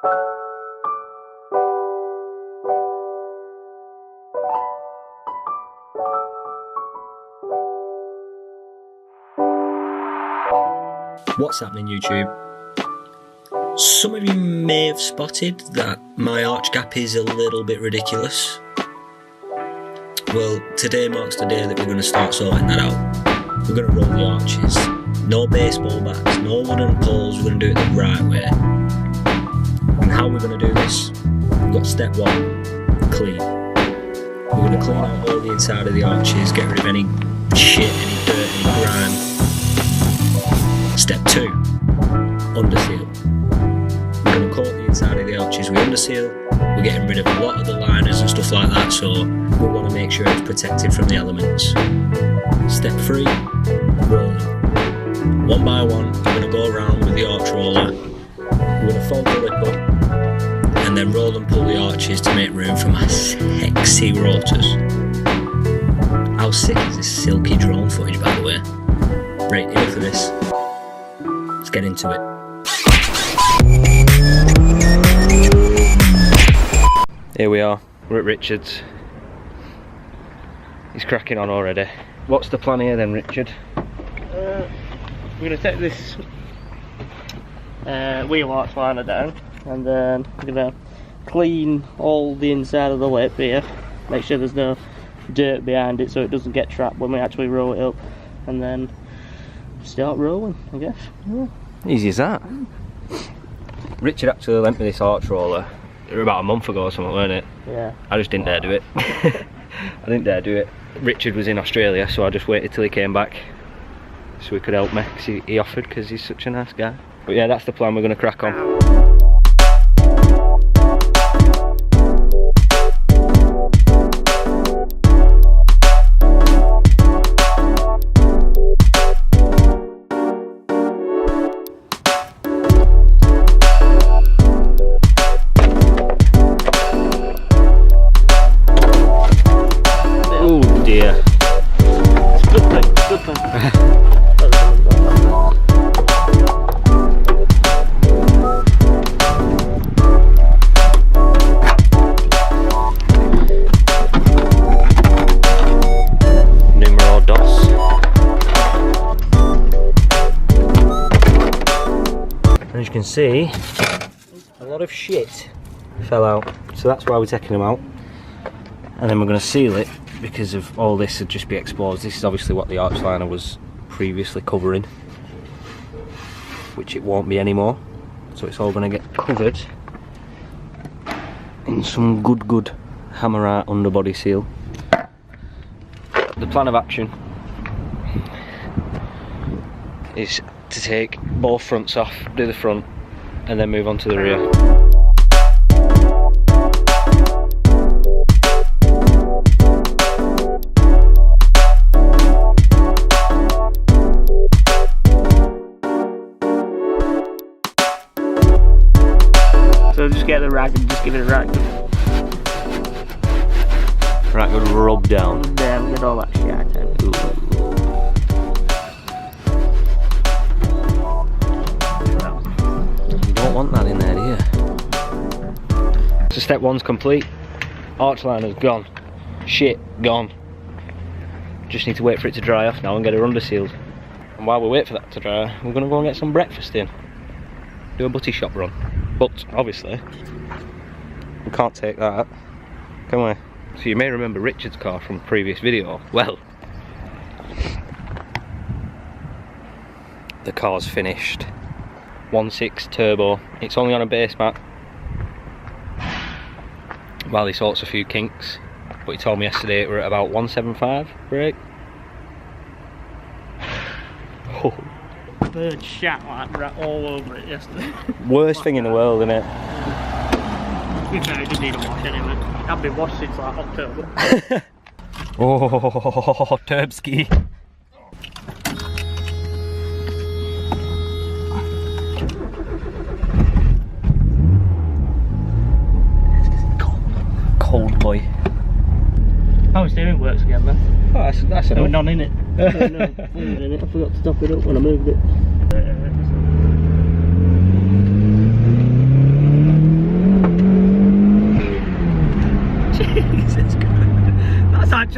What's happening, YouTube? Some of you may have spotted that my arch gap is a little bit ridiculous. Well, today marks the day that we're going to start sorting that out. We're going to roll the arches. No baseball bats, no wooden poles, we're going to do it the right way. And how we're going to do this? We've got step one, clean. We're going to clean out all the inside of the arches, get rid of any shit, any dirt, any grime. Step 2, underseal. We're going to coat the inside of the arches with underseal. We're getting rid of a lot of the liners and stuff like that, so we want to make sure it's protected from the elements. Step 3, rolling. One by one, we're going to go around with the arch roller. We're going to fold the lip up and then roll and pull the arches to make room for my sexy rotors. How sick is this silky drone footage, by the way? Right, enough of this. Let's get into it. Here we are, we're at Richard's. He's cracking on already. What's the plan here then, Richard? We're going to take this wheel arch liner down, and then we're going to clean all the inside of the lip here, make sure there's no dirt behind it so it doesn't get trapped when we actually roll it up, and then start rolling, I guess. Yeah. Easy as that. Richard actually lent me this arch roller about a month ago or something, weren't it? Yeah. I just didn't dare do it. I didn't dare do it. Richard was in Australia, so I just waited till he came back so he could help me, because he offered, because he's such a nice guy. But yeah, that's the plan, we're going to crack on. As you can see, a lot of shit fell out, so that's why we're taking them out, and then we're going to seal it because of all this would just be exposed. This is obviously what the arch liner was previously covering, which it won't be anymore, so it's all going to get covered in some good Hammerite underbody seal. The plan of action is to take both fronts off, do the front, and then move on to the rear. So just get the rag and just give it a rag. Right, good rub down. Down, get all that shit out. Want that in there, do you? So step one's complete. Arch liner's gone. Shit, gone. Just need to wait for it to dry off now and get her under sealed. And while we wait for that to dry, we're going to go and get some breakfast in. Do a butty shop run. But obviously, we can't take that, can we? So you may remember Richard's car from a previous video. Well, the car's finished. 1.6 turbo. It's only on a base mat while he sorts a few kinks, but he told me yesterday we're at about 175 brake. Oh. Bird shat like right all over it yesterday. Worst thing in the world, isn't it? To be fair, it didn't need a wash anyway. It hadn't been washed since like October. Oh, Turbski. Cold boy. How much steering works again then? Oh, that's There enough. was none in it. No, fluid in it. I forgot to top it up when I moved it.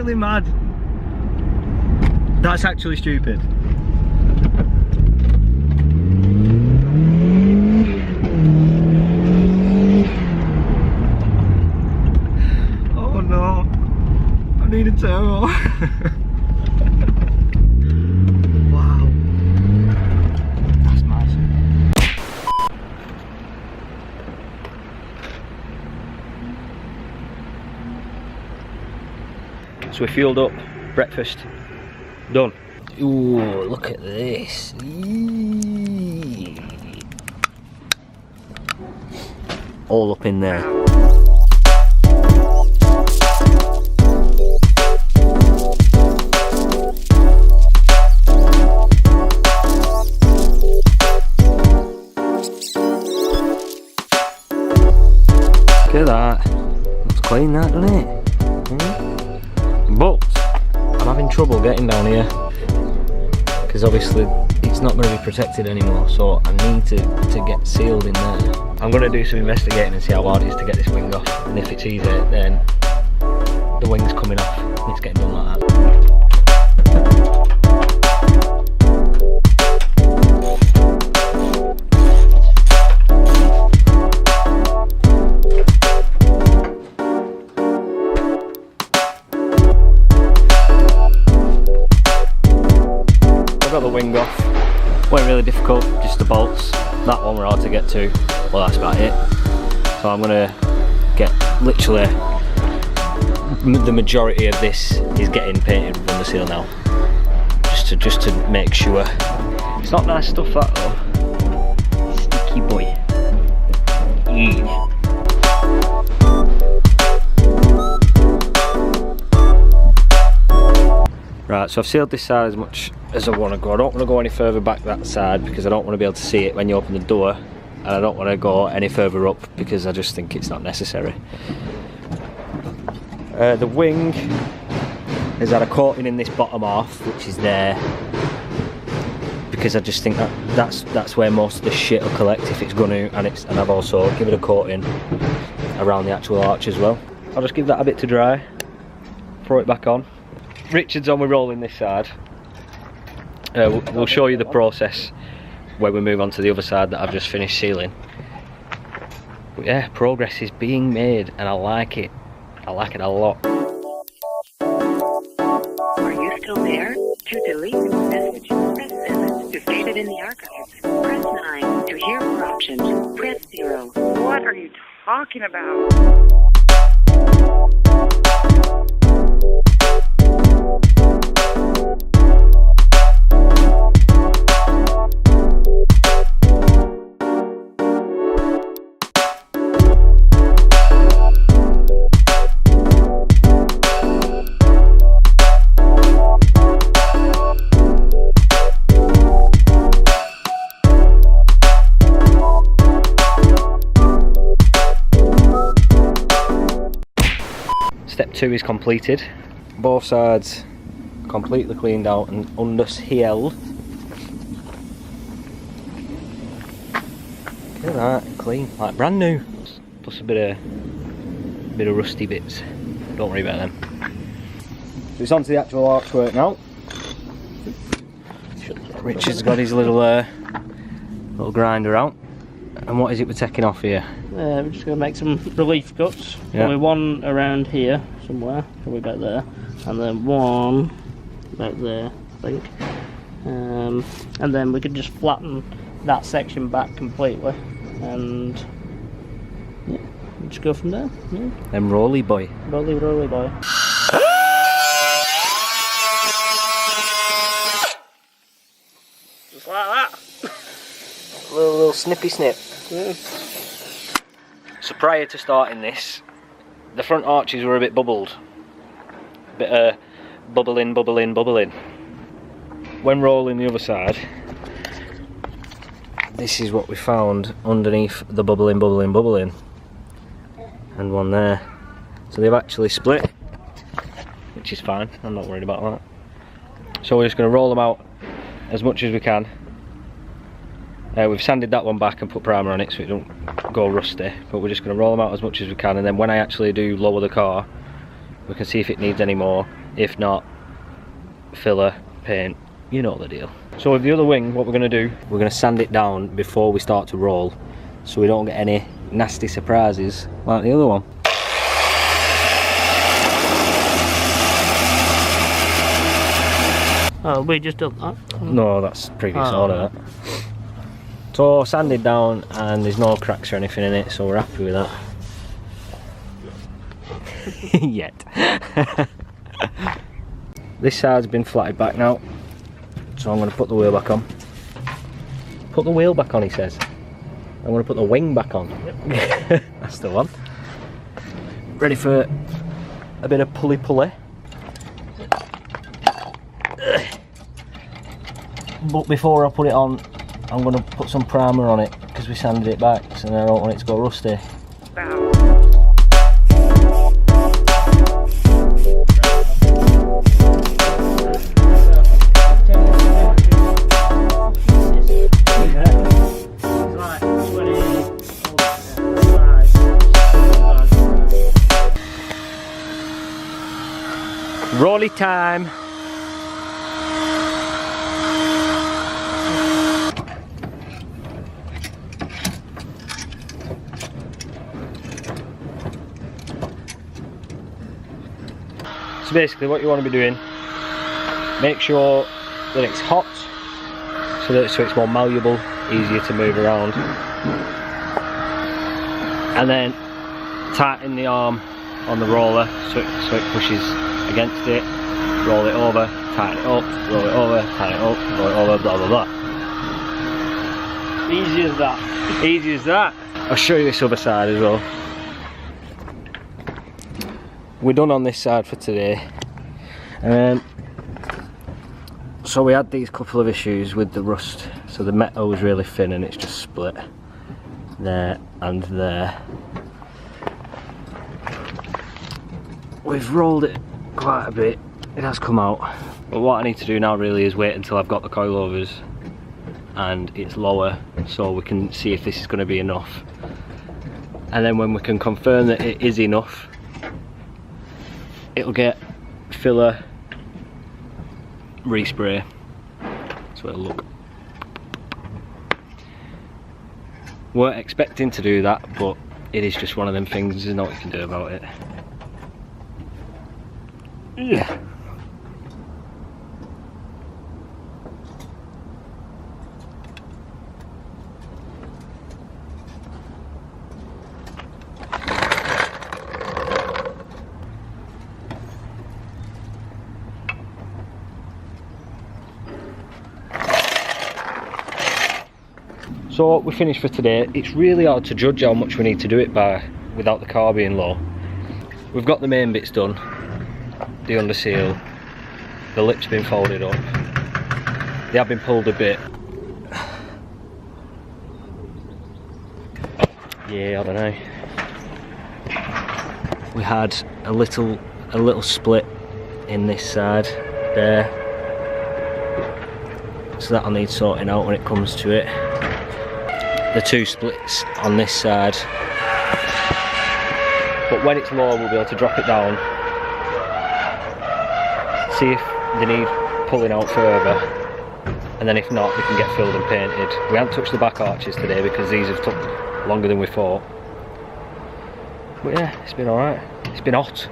actually mad. That's actually stupid. Oh no, I need a turbo. Wow, that's mad. So we fueled up, breakfast, done. Ooh, look at this. Eee. All up in there. Look at that. Looks clean, that, doesn't it? But I'm having trouble getting down here because obviously it's not going to be protected anymore, so I need to get sealed in there. I'm going to do some investigating and see how hard it is to get this wing off, and if it's easy then the wing's coming off and it's getting done like that. Got the wing off, weren't really difficult, just the bolts. That one were hard to get to, well that's about it. So I'm gonna get literally the majority of this is getting painted with under seal now, just to make sure. It's not nice stuff that though. Sticky boy. Yeah. Right, so I've sealed this side as much as I want to go. I don't want to go any further back that side because I don't want to be able to see it when you open the door, and I don't want to go any further up because I just think it's not necessary. The wing has had a coating in this bottom half, which is there, because I just think that's where most of the shit will collect if it's going to, and I've also given it a coating around the actual arch as well. I'll just give that a bit to dry, throw it back on. Richard's on with rolling this side. We'll show you the process when we move on to the other side that I've just finished sealing. But yeah, progress is being made and I like it. I like it a lot. Are you still there? To delete this message, press 7. To save it in the archives, press 9. To hear more options, press 0. What are you talking about? Step 2 is completed. Both sides completely cleaned out and under sealed. Look at that, clean, like brand new. Plus a bit of rusty bits. Don't worry about them. So it's onto the actual archwork now. Richard's got his little grinder out. And what is it we're taking off here? We're just going to make some relief cuts. Yeah. Probably one around here somewhere, probably about there, and then one about there, I think. And then we could just flatten that section back completely, and yeah, we'll just go from there. Yeah. Them rolly boy. Rolly boy. Just like that. Little snippy snip. Yeah. So prior to starting this, the front arches were a bit bubbled. A bit bubbling. When rolling the other side, this is what we found underneath the bubbling. And one there. So they've actually split, which is fine, I'm not worried about that. So we're just going to roll them out as much as we can. We've sanded that one back and put primer on it so it don't go rusty, but we're just going to roll them out as much as we can, and then when I actually do lower the car we can see if it needs any more, If not, filler, paint, you know the deal. So with the other wing, what we're going to do, we're going to sand it down before we start to roll, so we don't get any nasty surprises like the other one. Oh, we just done that? No, that's previous order. That. So sanded down, and there's no cracks or anything in it, so we're happy with that. Yet. This side's been flatted back now, so I'm going to put the wheel back on. Put the wheel back on, he says. I'm going to put the wing back on. Yep. That's the one. Ready for a bit of pulley. But before I put it on, I'm going to put some primer on it because we sanded it back, so I don't want it to go rusty. Wow. Rolly time! So basically what you want to be doing, make sure that it's hot, so it's more malleable, easier to move around, and then tighten the arm on the roller so it pushes against it, roll it over, tighten it up, roll it over, tighten it up, roll it over, blah blah blah. Easy as that. Easy as that. I'll show you this other side as well. We're done on this side for today. So we had these couple of issues with the rust. So the metal was really thin and it's just split there and there. We've rolled it quite a bit. It has come out. But what I need to do now really is wait until I've got the coilovers and it's lower, so we can see if this is going to be enough. And then when we can confirm that it is enough, it'll get filler respray. That's what it'll look. Weren't expecting to do that, but it is just one of them things, there's nothing you can do about it. Yeah. So we're finished for today. It's really hard to judge how much we need to do it by without the car being low. We've got the main bits done, the under seal, the lip's been folded up, they have been pulled a bit. Yeah, I don't know. We had a little split in this side there, so that'll need sorting out when it comes to it. The two splits on this side, but when it's low we'll be able to drop it down, see if they need pulling out further, and then if not they can get filled and painted. We haven't touched the back arches today because these have took longer than we thought, but yeah, it's been alright. It's been hot,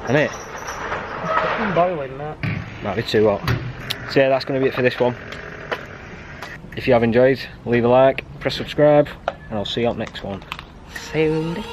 hasn't it? I'm boiling that. Might be too hot. So yeah, that's going to be it for this one. If you have enjoyed, leave a like, press subscribe, and I'll see you up next one. See you.